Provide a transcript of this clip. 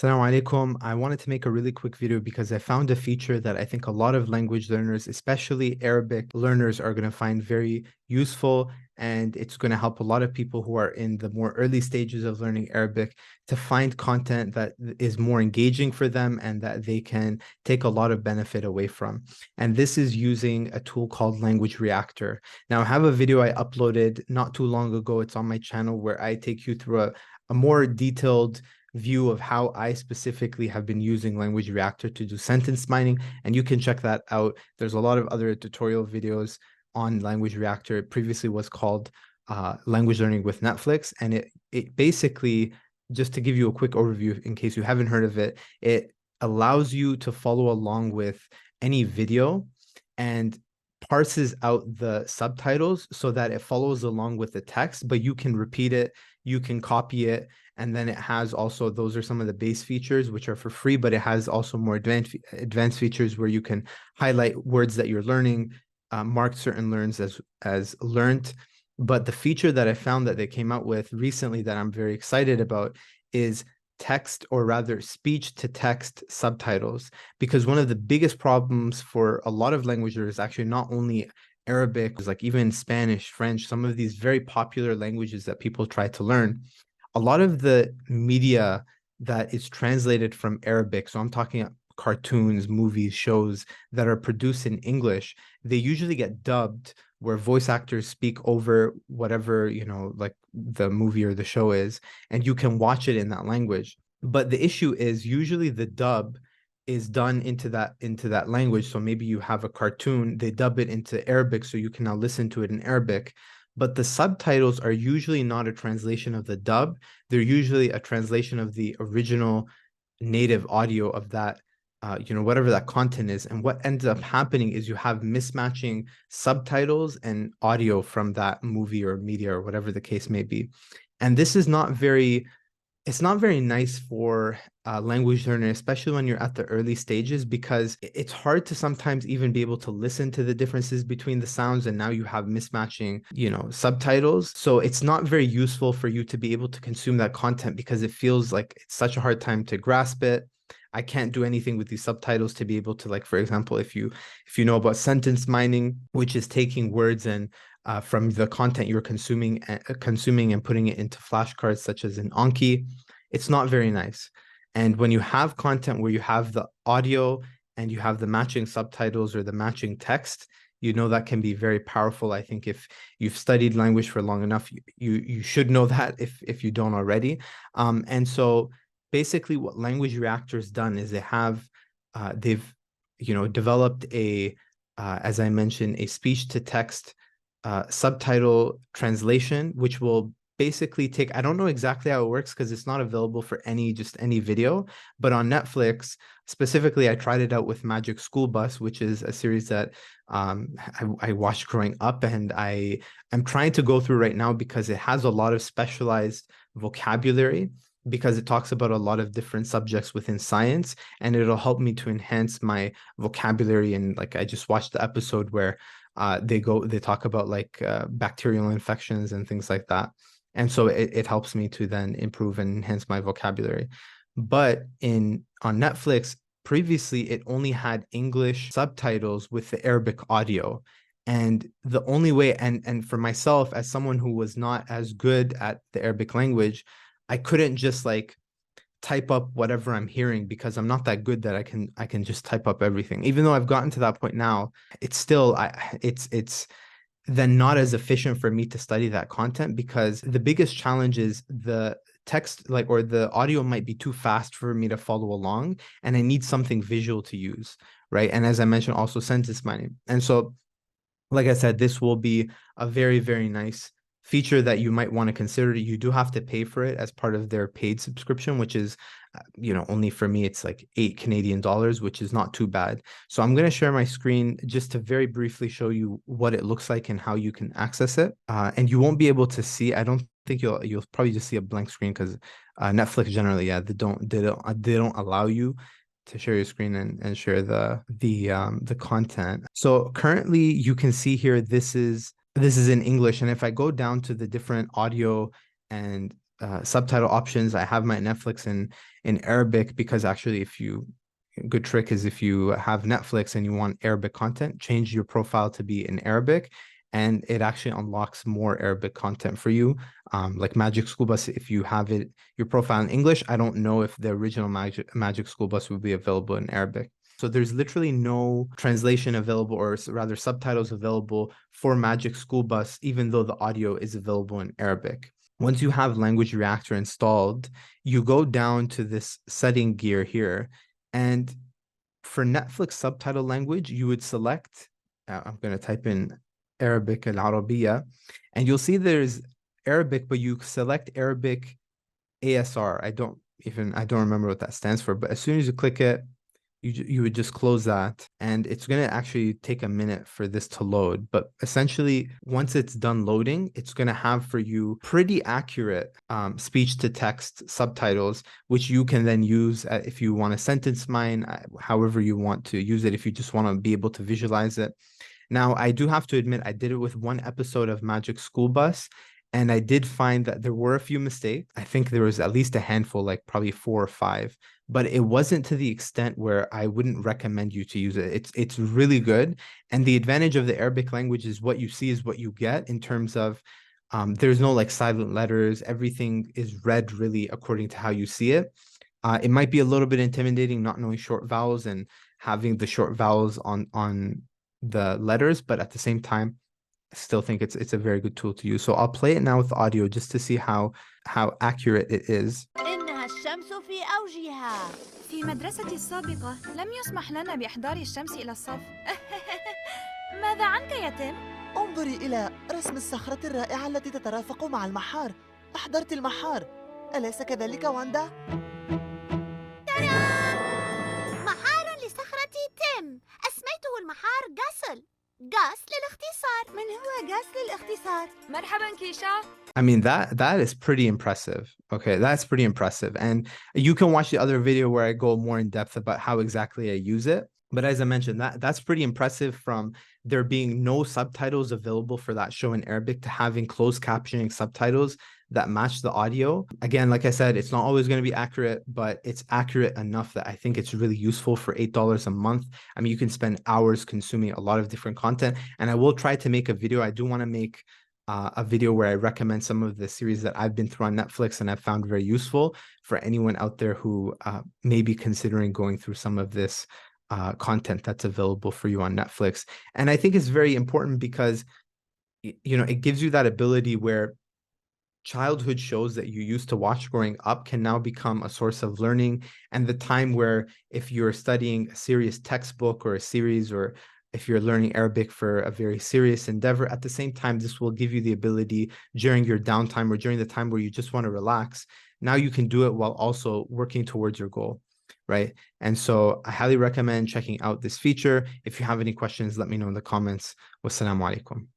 Assalamu alaikum. I wanted to make a really quick video because I found a feature that I think a lot of language learners, especially Arabic learners, are going to find very useful. And it's going to help a lot of people who are in the more early stages of learning Arabic to find content that is more engaging for them and that they can take a lot of benefit away from. And this is using a tool called Language Reactor. Now, I have a video I uploaded not too long ago. It's on my channel where I take you through a more detailed view of how I specifically have been using Language Reactor to do sentence mining, and you can check that out. There's a lot of other tutorial videos on Language Reactor. It previously was called Language Learning with Netflix, and it basically, just to give you a quick overview in case you haven't heard of it, it allows you to follow along with any video and parses out the subtitles so that it follows along with the text, but you can repeat it, you can copy it, and then it has also, those are some of the base features which are for free, but it has also more advanced features where you can highlight words that you're learning, mark certain learns as learned. But the feature that I found that they came out with recently that I'm very excited about is text, or rather speech to text subtitles, because one of the biggest problems for a lot of language learners is actually not only Arabic, like even Spanish, French, some of these very popular languages that people try to learn. A lot of the media that is translated from Arabic, so I'm talking cartoons, movies, shows that are produced in English, they usually get dubbed where voice actors speak over whatever, like the movie or the show is, and you can watch it in that language. But the issue is usually the dub is done into that language. So maybe you have a cartoon, they dub it into Arabic so you can now listen to it in Arabic. But the subtitles are usually not a translation of the dub. They're usually a translation of the original native audio of that, whatever that content is. And what ends up happening is you have mismatching subtitles and audio from that movie or media or whatever the case may be. And this is it's not very nice for language learner, especially when you're at the early stages, because it's hard to sometimes even be able to listen to the differences between the sounds. And now you have mismatching, subtitles. So it's not very useful for you to be able to consume that content because it feels like it's such a hard time to grasp it. I can't do anything with these subtitles to be able to, like, for example, if you know about sentence mining, which is taking words and from the content you're consuming and putting it into flashcards such as in Anki, it's not very nice. And when you have content where you have the audio and you have the matching subtitles or the matching text, that can be very powerful. I think if you've studied language for long enough, you should know that if you don't already. And so basically what Language Reactor's done is they've developed as I mentioned, a speech to text subtitle translation, which will basically take, I don't know exactly how it works because it's not available for any video, but on Netflix specifically, I tried it out with Magic School Bus, which is a series that I watched growing up, and I'm trying to go through right now because it has a lot of specialized vocabulary, because it talks about a lot of different subjects within science, and it'll help me to enhance my vocabulary. And like, I just watched the episode where they talk about like bacterial infections and things like that. And so it helps me to then improve and enhance my vocabulary. But on Netflix, previously it only had English subtitles with the Arabic audio. And the only way, and for myself, as someone who was not as good at the Arabic language, I couldn't just like type up whatever I'm hearing, because I'm not that good that I can just type up everything. Even though I've gotten to that point now, it's still it's then not as efficient for me to study that content, because the biggest challenge is the text, like, or the audio might be too fast for me to follow along, and I need something visual to use, right? And as I mentioned, also sentence mining. And so, like I said, this will be a very, very nice feature that you might want to consider. You do have to pay for it as part of their paid subscription, which is, only for me, it's like $8 Canadian, which is not too bad. So I'm going to share my screen just to very briefly show you what it looks like and how you can access it. And you won't be able to see, I don't think you'll probably just see a blank screen, because Netflix generally, yeah, they don't allow you to share your screen and share the content. So currently you can see here, this is in English. And if I go down to the different audio and subtitle options. I have my Netflix in Arabic because actually, good trick is if you have Netflix and you want Arabic content, change your profile to be in Arabic, and it actually unlocks more Arabic content for you. Like Magic School Bus, if you have your profile in English, I don't know if the original Magic School Bus would be available in Arabic. So there's literally no translation available, or rather subtitles available for Magic School Bus, even though the audio is available in Arabic. Once you have Language Reactor installed, you go down to this setting gear here. And for Netflix subtitle language, you would select, I'm going to type in Arabic al-Arabiya, and you'll see there's Arabic, but you select Arabic ASR. I don't remember what that stands for, but as soon as you click it, you would just close that, and it's going to actually take a minute for this to load. But essentially, once it's done loading, it's going to have for you pretty accurate speech to text subtitles, which you can then use if you want to sentence mine, however you want to use it, if you just want to be able to visualize it. Now, I do have to admit, I did it with one episode of Magic School Bus, and I did find that there were a few mistakes. I think there was at least a handful, like probably 4 or 5, but it wasn't to the extent where I wouldn't recommend you to use it. It's really good. And the advantage of the Arabic language is what you see is what you get, in terms of there's no like silent letters. Everything is read really according to how you see it. It might be a little bit intimidating not knowing short vowels and having the short vowels on the letters, but at the same time, I still think it's a very good tool to use. So I'll play it now with audio just to see how accurate it is. إنها الشمس في أوجها. في مدرستي السابقة لم يسمح لنا بإحضار الشمس إلى الصف. ماذا عنك يا تيم؟ انظري إلى رسم الصخرة الرائعة التي تترافق مع المحار. أحضرت المحار، أليس كذلك واندا؟ محار لصخرة تيم، أسميته المحار غاسل. غاس للاختصار. من هو غاس للاختصار؟ مرحبا كيشا. I mean, that is pretty impressive. Okay, that's pretty impressive. And you can watch the other video where I go more in depth about how exactly I use it. But as I mentioned, that's pretty impressive, from there being no subtitles available for that show in Arabic to having closed captioning subtitles that match the audio. Again, like I said, it's not always going to be accurate, but it's accurate enough that I think it's really useful for $8 a month. I mean, you can spend hours consuming a lot of different content, and I will try to make a video. I do want to make a video where I recommend some of the series that I've been through on Netflix and I've found very useful for anyone out there who may be considering going through some of this content that's available for you on Netflix. And I think it's very important because, you know, it gives you that ability where childhood shows that you used to watch growing up can now become a source of learning. And the time where if you're studying a serious textbook or a series, or if you're learning Arabic for a very serious endeavor, at the same time, this will give you the ability during your downtime or during the time where you just want to relax. Now you can do it while also working towards your goal, right? And so I highly recommend checking out this feature. If you have any questions, let me know in the comments. Wassalamu alaikum.